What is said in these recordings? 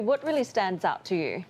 What really stands out to you?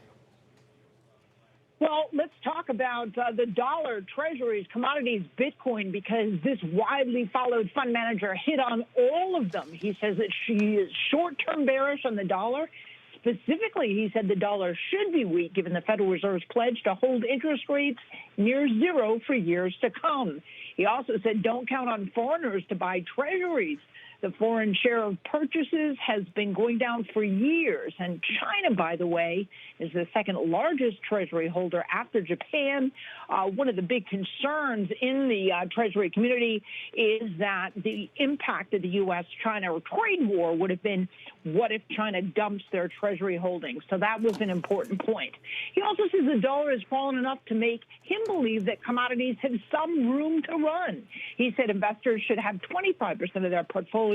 Well, let's talk about the dollar, treasuries, commodities, Bitcoin, because this widely followed fund manager hit on all of them. He says that she is short-term bearish on the dollar. Specifically, he said the dollar should be weak given the Federal Reserve's pledge to hold interest rates near zero for years to come. He also said don't count on foreigners to buy treasuries. The foreign share of purchases has been going down for years. And China, by the way, is the second largest treasury holder after Japan. One of the big concerns in the treasury community is that the impact of the U.S.-China trade war would have been, what if China dumps their treasury holdings? So that was an important point. He also says the dollar has fallen enough to make him believe that commodities have some room to run. He said investors should have 25% of their portfolio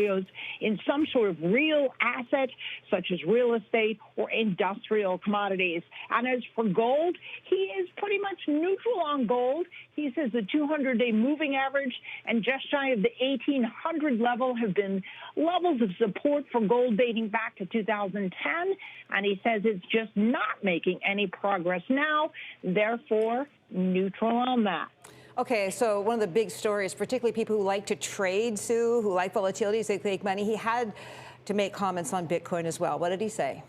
in some sort of real asset, such as real estate or industrial commodities. And as for gold, he is pretty much neutral on gold. He says the 200-day moving average and just shy of the 1,800 level have been levels of support for gold dating back to 2010. And he says it's just not making any progress now, therefore neutral on that. Okay, so one of the big stories, particularly people who like to trade, Sue, who like volatilities, they make money, he had to make comments on Bitcoin as well. What did he say?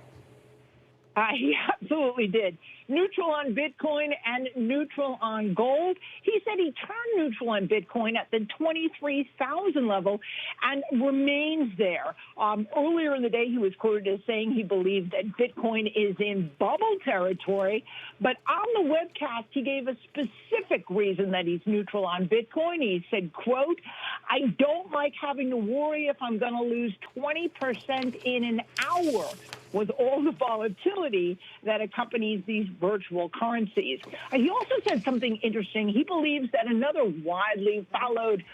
He absolutely did. Neutral on Bitcoin and neutral on gold. He said he turned neutral on Bitcoin at the 23,000 level and remains there. Earlier in the day, he was quoted as saying he believed that Bitcoin is in bubble territory. But on the webcast, he gave a specific reason that he's neutral on Bitcoin. He said, quote, I don't like having to worry if I'm going to lose 20% in an hour with all the volatility that accompanies these virtual currencies. He also said something interesting. He believes that another widely followed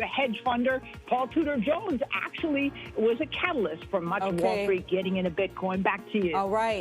hedge funder, Paul Tudor Jones, actually was a catalyst for much of Wall Street getting into Bitcoin. Back to you. All right.